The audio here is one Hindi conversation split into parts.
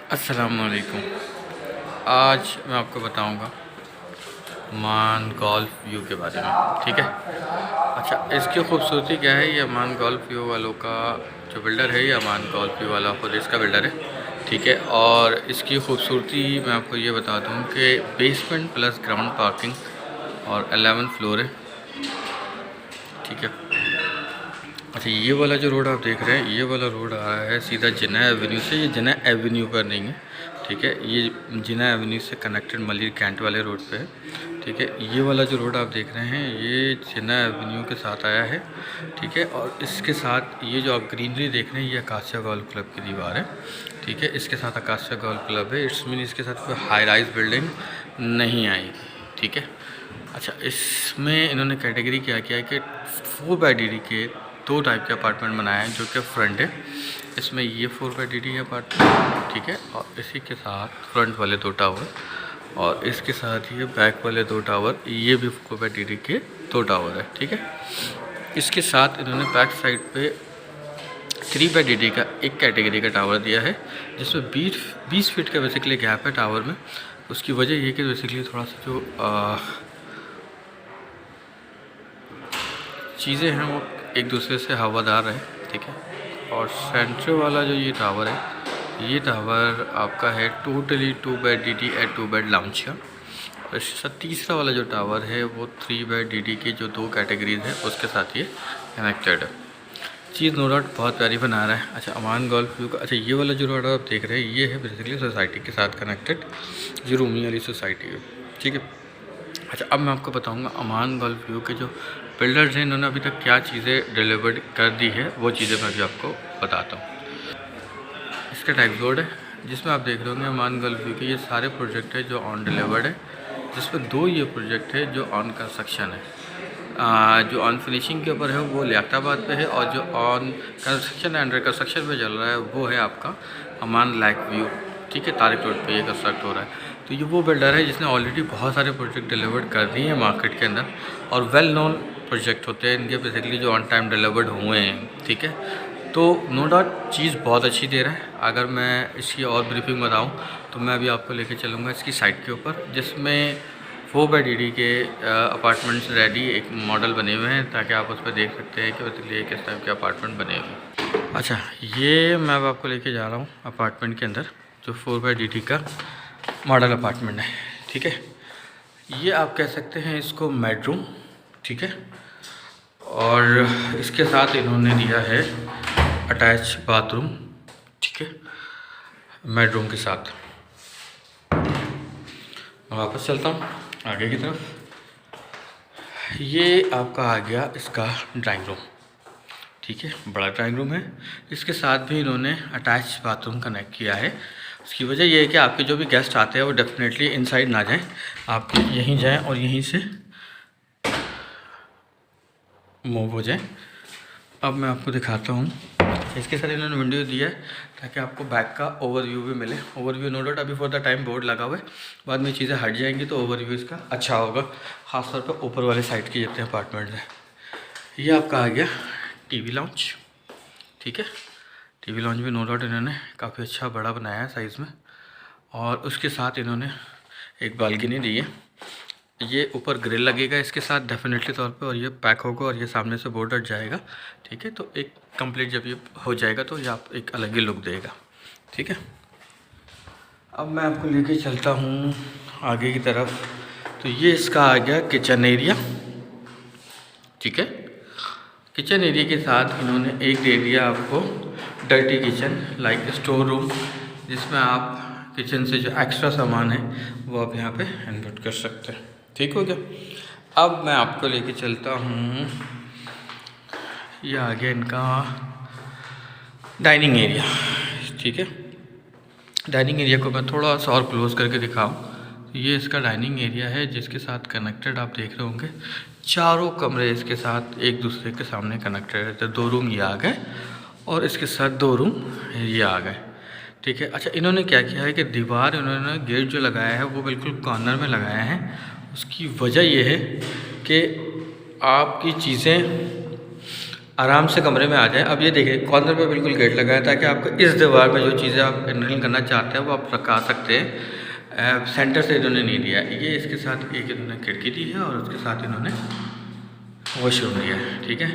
अस्सलामुअलैकुम। आज मैं आपको बताऊंगा मान गोल्फ व्यू के बारे में। ठीक है। अच्छा, इसकी खूबसूरती क्या है? ये अमान गोल्फ व्यू वालों का जो बिल्डर है, ये अमान गोल्फ व्यू वाला खुद इसका बिल्डर है। ठीक है। और इसकी खूबसूरती मैं आपको ये बता दूं कि बेसमेंट प्लस ग्राउंड पार्किंग और 11 फ्लोर है। ठीक है। अच्छा, ये वाला जो रोड आप देख रहे हैं, ये वाला रोड आ रहा है सीधा जिन्ना एवेन्यू से। ये जिन्ना एवेन्यू पर नहीं है, ठीक है। ये जिन्ना एवेन्यू से कनेक्टेड मलिर कैंट वाले रोड पे है। ठीक है। ये वाला जो रोड आप देख रहे हैं, ये जिन्ना एवेन्यू के साथ आया है। ठीक है। और इसके साथ ये जो आप ग्रीनरी देख रहे हैं, ये आकाशिया गोल्फ क्लब की दीवार है। ठीक है। इसके साथ आकाशिया गोल्फ क्लब है। इट्स मीन इसके साथ कोई हाई राइज बिल्डिंग नहीं आएगी। ठीक है। अच्छा, इसमें इन्होंने कैटेगरी क्या किया है कि 4x के दो टाइप के अपार्टमेंट बनाए हैं, जो कि फ्रंट है। इसमें ये 4x अपार्टमेंट, ठीक है। और इसी के साथ फ्रंट वाले दो टावर, और इसके साथ ये बैक वाले दो टावर, ये भी 4x के दो टावर है। ठीक है। इसके साथ इन्होंने बैक साइड पे 3x का एक कैटेगरी का टावर दिया है, जिसमें 20 फीट का बेसिकली गैप है टावर में। उसकी वजह ये कि बेसिकली थोड़ा सा जो चीज़ें हैं वो एक दूसरे से हवादार है। ठीक है। और सेंटर वाला जो ये टावर है, ये टावर आपका है totally 2x eight 2 bed lounge का। और इसके साथ तीसरा वाला जो टावर है, वो 3x की जो दो कैटेगरीज है उसके साथ ये कनेक्टेड है। चीज़ नो डाउट बहुत प्यारी बना रहा है। अच्छा, अमान गोल्फ व्यू का, अच्छा ये वाला जो रोड आप देख रहे हैं, ये है बेसिकली सोसाइटी के साथ कनेक्टेड, जो रूमी वाली सोसाइटी है। ठीक है। अच्छा, अब मैं आपको बताऊंगा अमान गोल्फ व्यू के जो बिल्डर्स हैं, इन्होंने अभी तक क्या चीज़ें डिलीवर्ड कर दी है, वो चीज़ें मैं भी आपको बताता हूँ। इसका टाइप बोर्ड है, जिसमें आप देख रहे होंगे अमान गोल्फ व्यू के ये सारे प्रोजेक्ट है जो ऑन डिलीवर्ड है, जिसमें दो ये प्रोजेक्ट है जो ऑन कंस्ट्रक्शन है। जो ऑन फिनिशिंग के ऊपर है वो लियाकताबाद पे है, और जो ऑन कंस्ट्रक्शन अंडर कंस्ट्रक्शन पे चल रहा है वो है आपका अमान लेक व्यू। ठीक है। तारिक रोड पे ये कंस्ट्रक्ट हो रहा है। तो ये वो बिल्डर है जिसने ऑलरेडी बहुत सारे प्रोजेक्ट डिलीवर्ड कर दिए हैं मार्केट के अंदर, और वेल नोन प्रोजेक्ट होते हैं इनके बेसिकली, जो ऑन टाइम डिलीवर्ड हुए हैं। ठीक है। तो नो डाउट चीज़ बहुत अच्छी दे रहा है। अगर मैं इसकी और ब्रीफिंग बताऊँ तो मैं अभी आपको लेके चलूँगा इसकी साइट के ऊपर, जिसमें 4x के अपार्टमेंट्स रेडी एक मॉडल बने हुए हैं, ताकि आप उस पर देख सकते हैं कि बेसिकली किस टाइप के अपार्टमेंट बने हुए हैं। अच्छा, ये मैं अब आपको लेके जा रहा हूँ अपार्टमेंट के अंदर, जो 4x का मॉडल अपार्टमेंट है। ठीक है। ये आप कह सकते हैं इसको बेडरूम। ठीक है। और इसके साथ इन्होंने दिया है अटैच बाथरूम। ठीक है। बेडरूम के साथ मैं वापस चलता हूँ आगे की तरफ। ये आपका आ गया इसका ड्राइंग रूम। ठीक है। बड़ा ड्राइंग रूम है। इसके साथ भी इन्होंने अटैच बाथरूम कनेक्ट किया है। उसकी वजह यह है कि आपके जो भी गेस्ट आते हैं वो डेफिनेटली इनसाइड ना जाएं, आप यहीं जाएं और यहीं से मूव हो जाए। अब मैं आपको दिखाता हूँ। इसके साथ इन्होंने विंडो दिया है ताकि आपको बैक का ओवरव्यू भी मिले। ओवरव्यू नो डाउट अभी फॉर द टाइम बोर्ड लगा हुआ है, बाद में चीज़ें हट जाएंगी तो ओवरव्यू इसका अच्छा होगा, ख़ासतौर पर ऊपर वाले साइड के जितने अपार्टमेंट्स हैं। ये आपका आ गया टीवी लॉन्च। ठीक है। टीवी लॉन्च भी नो डाउट इन्होंने काफ़ी अच्छा बड़ा बनाया है साइज़ में, और उसके साथ इन्होंने एक बालकनी दी है। ये ऊपर ग्रिल लगेगा इसके साथ डेफिनेटली तौर पे, और ये पैक होगा और ये सामने से बोर्ड हट जाएगा। ठीक है। तो एक कंप्लीट जब ये हो जाएगा तो ये आप एक अलग ही लुक देगा। ठीक है। अब मैं आपको लेके चलता हूँ आगे की तरफ। तो ये इसका आ गया किचन एरिया। ठीक है। किचन एरिया के साथ इन्होंने एक दे दिया आपको dirty kitchen like store room, जिसमें आप किचन से जो एक्स्ट्रा सामान है वो आप यहाँ पे इनपुट कर सकते हैं। ठीक हो गया। अब मैं आपको लेके चलता हूँ, ये आ गया इनका डाइनिंग एरिया। ठीक है। डाइनिंग एरिया को मैं थोड़ा सा और क्लोज करके दिखाऊँ तो ये इसका डाइनिंग एरिया है, जिसके साथ कनेक्टेड आप देख रहे होंगे चारों कमरे इसके साथ एक दूसरे के सामने कनेक्टेड रहते हैं। 2 रूम ये आ गए और इसके साथ 2 रूम ये आ गए। ठीक है। अच्छा, इन्होंने क्या किया है कि दीवार इन्होंने गेट जो लगाया है वो बिल्कुल कॉर्नर में लगाया है। उसकी वजह यह है कि आपकी चीज़ें आराम से कमरे में आ जाए। अब ये देखिए कॉर्नर पे बिल्कुल गेट लगा है ताकि आपको इस दीवार में जो चीज़ें आप इंटरनल करना चाहते हैं वो आप रखा सकते हैं। सेंटर से इन्होंने नहीं दिया, ये इसके साथ एक इन्होंने खिड़की दी है और उसके साथ इन्होंने वॉशरूम दिया है। ठीक है,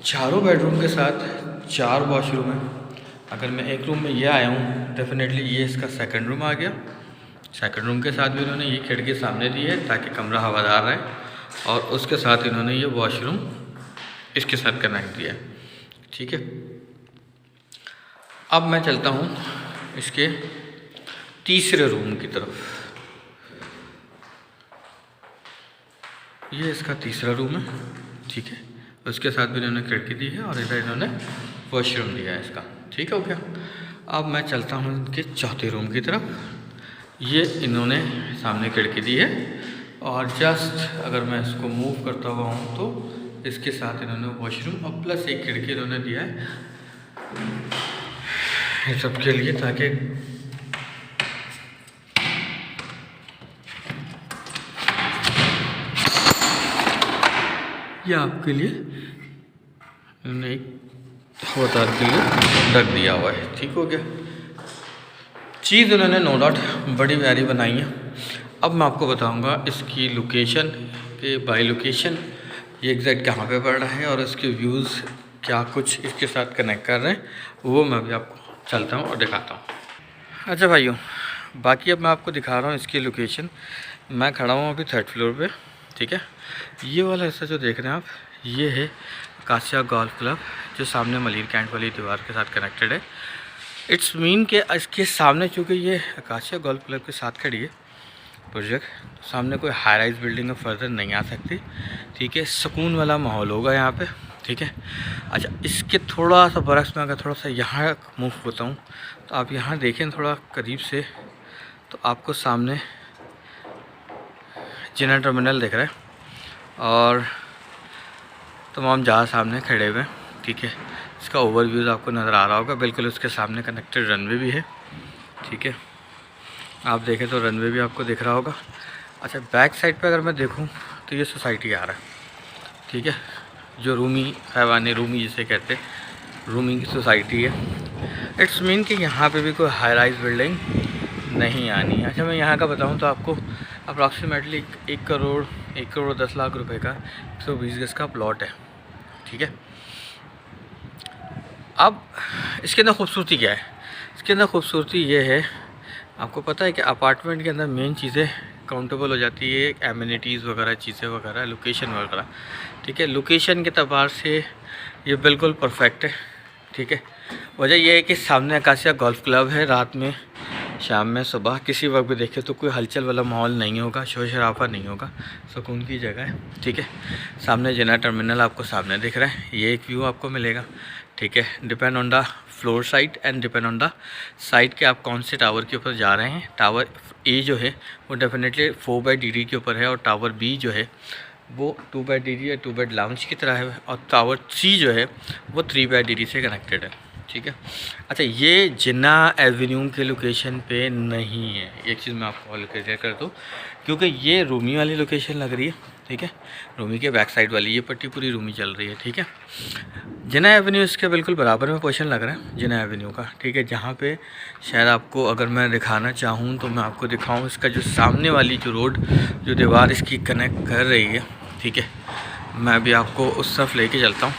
चारों बेडरूम के साथ 4 वॉशरूम है। अगर मैं एक रूम में ये आया हूँ, डेफिनेटली ये इसका सेकंड रूम आ गया। सेकंड रूम के साथ भी इन्होंने ये खिड़की सामने दी है ताकि कमरा हवादार रहे, और उसके साथ इन्होंने ये वॉशरूम इसके साथ कनेक्ट दिया है। ठीक है, अब मैं चलता हूँ इसके तीसरे रूम की तरफ। ये इसका तीसरा रूम है। ठीक है, उसके साथ भी इन्होंने खिड़की दी है और इधर इन्होंने वॉशरूम दिया है इसका। ठीक है, हो गया। अब मैं चलता हूँ इनके चौथे रूम की तरफ। ये इन्होंने सामने खिड़की दी है और जस्ट अगर मैं इसको मूव करता हुआ हूँ तो इसके साथ इन्होंने वॉशरूम और प्लस एक खिड़की इन्होंने दिया है ये सब के लिए, ताकि ये आपके लिए इन्होंने एक हवादार के लिए रख दिया हुआ है। ठीक हो गया। चीज़ उन्होंने नो डाउट बड़ी प्यारी बनाई है। अब मैं आपको बताऊंगा इसकी लोकेशन के बाय लोकेशन ये एग्जैक्ट कहाँ पे पड़ रहा है और इसके व्यूज़ क्या कुछ इसके साथ कनेक्ट कर रहे हैं, वो मैं भी आपको चलता हूँ और दिखाता हूँ। अच्छा भाइयों, बाकी अब मैं आपको दिखा रहा हूँ इसकी लोकेशन। मैं खड़ा हूँ अभी 3rd फ्लोर पे। ठीक है, ये वाला हिस्सा जो देख रहे हैं आप, ये है आकाशिया गोल्फ क्लब, जो सामने मलिर कैंट वाली दीवार के साथ कनेक्टेड है। इट्स मीन के इसके सामने चूँकि ये आकाशिया गोल्फ क्लब के साथ खड़ी है प्रोजेक्ट, सामने कोई हाई राइज बिल्डिंग फर्दर नहीं आ सकती। ठीक है, सुकून वाला माहौल होगा यहाँ पे। ठीक है, अच्छा इसके थोड़ा सा बरक्स में अगर थोड़ा सा यहाँ मूव होता हूँ तो आप यहाँ देखें थोड़ा करीब से, तो आपको सामने जिना टर्मिनल दिख रहा है और तमाम जहाज़ सामने खड़े हुए हैं। ठीक है, इसका ओवरव्यूज़ आपको नज़र आ रहा होगा। बिल्कुल उसके सामने कनेक्टेड रनवे भी है। ठीक है, आप देखें तो रनवे भी आपको दिख रहा होगा। अच्छा, बैक साइड पे अगर मैं देखूं तो ये सोसाइटी आ रहा है। ठीक है, जो रूमी हैवानी रूमी जिसे कहते हैं, रूमी की सोसाइटी है। इट्स मीन कि यहाँ पे भी कोई हाई राइज बिल्डिंग नहीं आनी है। अच्छा, मैं यहाँ का बताऊँ तो आपको अप्रॉक्सीमेटली 1 करोड़ 10 लाख रुपए का 120 गज का प्लॉट है। ठीक है, अब इसके अंदर खूबसूरती क्या है? इसके अंदर खूबसूरती ये है, आपको पता है कि अपार्टमेंट के अंदर मेन चीज़ें काउंटेबल हो जाती है, एमिनिटीज़ वगैरह, चीज़ें वगैरह, लोकेशन वगैरह। ठीक है, लोकेशन के एतबार से ये बिल्कुल परफेक्ट है। ठीक है, वजह यह है कि सामने आकाशिया गोल्फ क्लब है। रात में, शाम में, सुबह किसी वक्त भी देखे तो कोई हलचल वाला माहौल नहीं होगा, शोर शराबा नहीं होगा, सुकून की जगह है। ठीक है, सामने जिना टर्मिनल आपको सामने दिख रहा है, ये एक व्यू आपको मिलेगा। ठीक है, depend on the floor site and depend on the site के आप कौन से टावर के ऊपर जा रहे हैं। टावर ए जो है वो डेफिनेटली 4/DD के ऊपर है और टावर बी जो है वो 2/DD या 2 बेड लाउंज की तरह है और टावर सी जो है वो 3/DD से कनेक्टेड है। ठीक है, अच्छा ये जिन्ना एवेन्यू के लोकेशन पे नहीं है, एक चीज़ मैं आपको और क्लियर कर दूँ, क्योंकि ये रूमी वाली लोकेशन लग रही है। ठीक है, रूमी के बैक साइड वाली ये पट्टी पूरी रूमी चल रही है। ठीक है, जिन्ना एवेन्यू इसके बिल्कुल बराबर में पोजीशन लग रहा है जिन्ना एवेन्यू का। ठीक है, जहाँ पे शायद आपको अगर मैं दिखाना चाहूँ तो मैं आपको दिखाऊँ इसका जो सामने वाली जो रोड, जो दीवार इसकी कनेक्ट कर रही है। ठीक है, मैं भी आपको उस तरफ लेके चलता हूँ,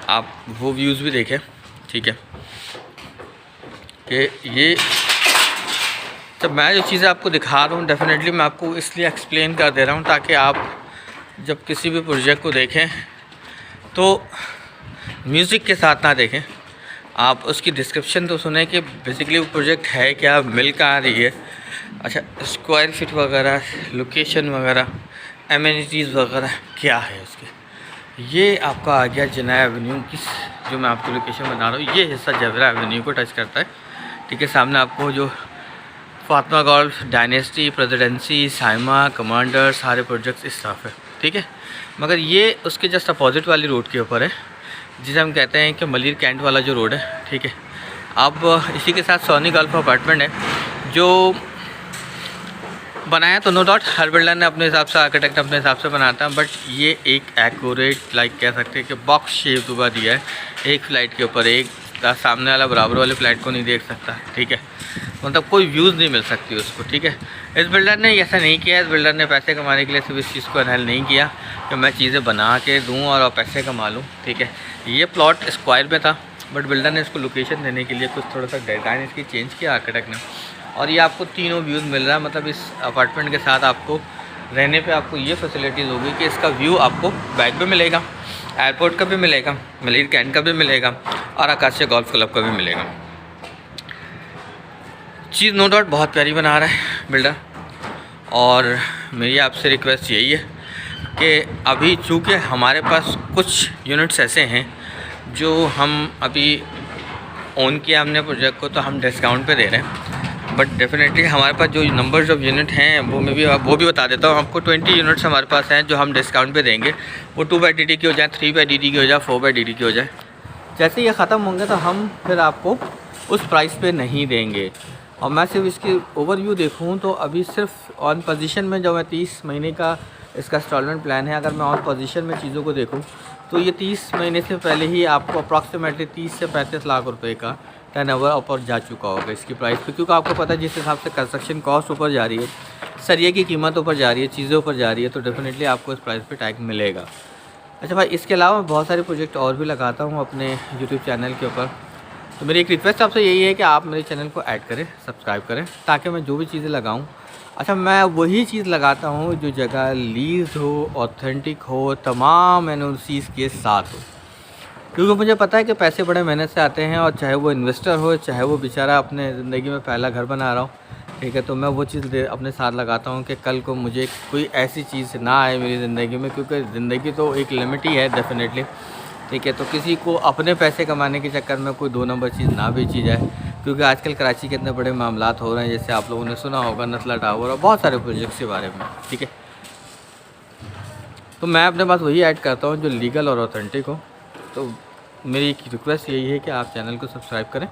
आप वो व्यूज़ भी देखें। ठीक है, कि ये तो मैं जो चीज़ें आपको दिखा रहा हूँ डेफिनेटली मैं आपको इसलिए एक्सप्लेन कर दे रहा हूँ ताकि आप जब किसी भी प्रोजेक्ट को देखें तो म्यूज़िक के साथ ना देखें, आप उसकी डिस्क्रिप्शन तो सुने कि बेसिकली वो प्रोजेक्ट है क्या, मिल कहाँ रही है। अच्छा, स्क्वायर फीट वगैरह, लोकेशन वगैरह, एमिनिटीज़ वगैरह क्या है उसके। ये आपका आ गया जिन्ना एवेन्यू की, जो मैं आपको लोकेशन बता रहा हूँ। ये हिस्सा जवेरा एवेन्यू को टच करता है। ठीक है, सामने आपको जो Fatima golf, dynasty, presidency, Saima, commander, सारे प्रोजेक्ट्स इस तरफ है। ठीक है, मगर ये उसके जस्ट अपोजिट वाली रोड के ऊपर है, जिसे हम कहते हैं कि मलिर कैंट वाला जो रोड है। ठीक है, अब इसी के साथ सोनी गोल्फ अपार्टमेंट है जो बनाया तो नो डाउट हर बिल्डर ने अपने हिसाब से, आर्किटेक्ट अपने हिसाब से बनाता है, बट ये एक एक्यूरेट लाइक कह सकते हैं कि बॉक्स शेप हुआ दिया है। एक फ्लाइट के ऊपर एक, सामने वाला बराबर वाले फ्लाइट को नहीं देख सकता, ठीक है, मतलब कोई व्यूज़ नहीं मिल सकती उसको, ठीक है। इस बिल्डर ने ऐसा नहीं किया, इस बिल्डर ने पैसे कमाने के लिए सिर्फ इस चीज़ को एनहेल नहीं किया कि मैं चीज़ें बना के दूँ और पैसे कमा लूँ, ठीक है। ये प्लॉट स्क्वायर में था, बट बिल्डर ने इसको लोकेशन देने के लिए कुछ थोड़ा सा डिज़ाइन इसकी चेंज किया आर्किटेक्ट ने, और ये आपको तीनों व्यूज़ मिल रहा है। मतलब इस अपार्टमेंट के साथ आपको रहने पे आपको ये फैसिलिटीज़ होगी कि इसका व्यू आपको बैक भी मिलेगा, एयरपोर्ट का भी मिलेगा, मलिर कैंट का भी मिलेगा और आकाशीय गोल्फ क्लब का भी मिलेगा। चीज़ नो डाउट बहुत प्यारी बना रहा है बिल्डर, और मेरी आपसे रिक्वेस्ट यही है कि अभी चूँकि हमारे पास कुछ यूनिट्स ऐसे हैं जो हम अभी ओन किया हमने प्रोजेक्ट को, तो हम डिस्काउंट पे दे रहे हैं, बट डेफिनेटली हमारे पास जो नंबर्स ऑफ यूनिट हैं वो भी बता देता हूँ आपको। 20 यूनिट्स हमारे पास हैं जो हम डिस्काउंट पे देंगे, वो 2/DD की हो जाए, 3/DD की हो जाए, 4/DD की हो जाए। जैसे ये ख़त्म होंगे तो हम फिर आपको उस प्राइस पे नहीं देंगे। और मैं सिर्फ इसकी ओवरव्यू देखूँ तो अभी सिर्फ ऑन पोजीशन में जो मैं 30 महीने का इसका इंस्टॉलमेंट प्लान है, अगर मैं ऑन पोजीशन में चीज़ों को देखूँ तो ये 30 महीने से पहले ही आपको अप्रॉक्सीमेटली 30 से 35 लाख रुपए का टर्नओवर ऊपर जा चुका होगा इसकी प्राइस पे, क्योंकि आपको पता है जिस हिसाब से कंस्ट्रक्शन कॉस्ट ऊपर जा रही है, सरिये की कीमत ऊपर जा रही है, चीज़ें ऊपर जा रही है, तो डेफिनेटली आपको इस प्राइस पे टैग मिलेगा। अच्छा भाई, इसके अलावा मैं बहुत सारे प्रोजेक्ट और भी लगाता हूँ अपने यूट्यूब चैनल के ऊपर, तो मेरी एक रिक्वेस्ट आपसे यही है कि आप मेरे चैनल को ऐड करें, सब्सक्राइब करें, ताकि मैं जो भी चीज़ें लगाऊँ, अच्छा मैं वही चीज़ लगाता हूँ जो जगह लीज हो, ऑथेंटिक हो, तमाम एनओसीज़ के साथ हो, क्योंकि मुझे पता है कि पैसे बड़े मेहनत से आते हैं, और चाहे वो इन्वेस्टर हो, चाहे वो बेचारा अपने ज़िंदगी में पहला घर बना रहा हो, ठीक है, तो मैं वो चीज़ अपने साथ लगाता हूँ कि कल को मुझे कोई ऐसी चीज़ ना आए मेरी ज़िंदगी में, क्योंकि ज़िंदगी तो एक लिमिट ही है डेफिनेटली, ठीक है। तो किसी को अपने पैसे कमाने के चक्कर में कोई 2 नंबर चीज़ ना बेची जाए, क्योंकि आजकल कराची के इतने बड़े मामलात हो रहे हैं, जैसे आप लोगों ने सुना होगा नस्ला टावर और बहुत सारे प्रोजेक्ट्स के बारे में, ठीक है। तो मैं अपने पास वही ऐड करता हूँ जो लीगल और ऑथेंटिक हो। तो मेरी एक रिक्वेस्ट यही है कि आप चैनल को सब्सक्राइब करें,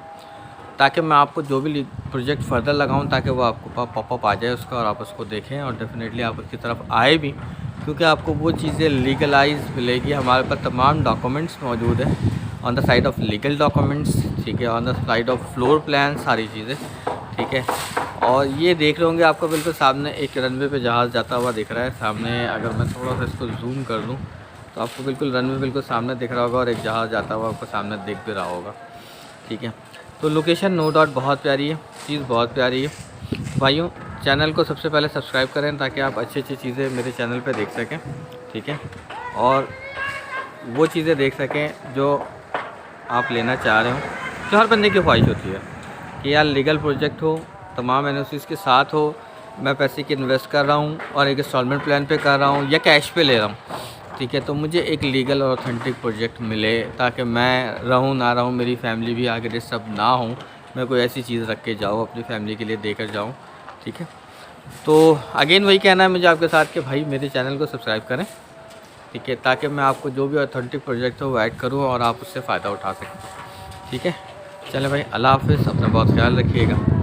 ताकि मैं आपको जो भी प्रोजेक्ट फर्दर लगाऊं, ताकि वो आपको पॉपअप आ जाए उसका और आप उसको देखें, और डेफिनेटली आप उसकी तरफ आए भी, क्योंकि आपको वो चीज़ें लीगलाइज मिलेगी। हमारे पास तमाम डॉक्यूमेंट्स मौजूद हैं, on the side of legal documents, ठीक है, on the side of floor plan, सारी चीज़ें, ठीक है। और ये देख रहे होंगे आपको बिल्कुल सामने एक रनवे पे जहाज़ जाता हुआ दिख रहा है सामने। अगर मैं थोड़ा सा इसको जूम कर लूँ तो आपको बिल्कुल रनवे बिल्कुल सामने दिख रहा होगा, और एक जहाज़ जाता हुआ आपको सामने दिख भी रहा होगा, ठीक है। तो लोकेशन नो डाउट बहुत प्यारी है, चीज़ बहुत प्यारी है भाइयों। चैनल को सबसे पहले सब्सक्राइब करें ताकि आप अच्छी अच्छी चीज़ें मेरे चैनल पे देख सकें, ठीक है, और वो चीज़ें देख सकें जो आप लेना चाह रहे हो। तो हर बंदे की ख्वाहिश होती है कि यार लीगल प्रोजेक्ट हो, तमाम एनओसीज़ के साथ हो, मैं पैसे की इन्वेस्ट कर रहा हूँ और एक इंस्टॉलमेंट प्लान पे कर रहा हूँ या कैश पे ले रहा हूँ, ठीक है, तो मुझे एक लीगल और ऑथेंटिक प्रोजेक्ट मिले, ताकि मैं रहूँ ना रहूँ, मेरी फैमिली भी आगे डिस्टर्ब ना हो, मैं कोई ऐसी चीज़ रख के जाऊँ अपनी फैमिली के लिए देकर जाऊँ, ठीक है। तो अगेन वही कहना है मुझे आपके साथ कि भाई मेरे चैनल को सब्सक्राइब करें, ठीक है, ताकि मैं आपको जो भी ऑथेंटिक प्रोजेक्ट हो वो ऐड करूँ और आप उससे फ़ायदा उठा सकें, ठीक है। चलें भाई, अल्लाह हाफ़िज़, अपना बहुत ख्याल रखिएगा।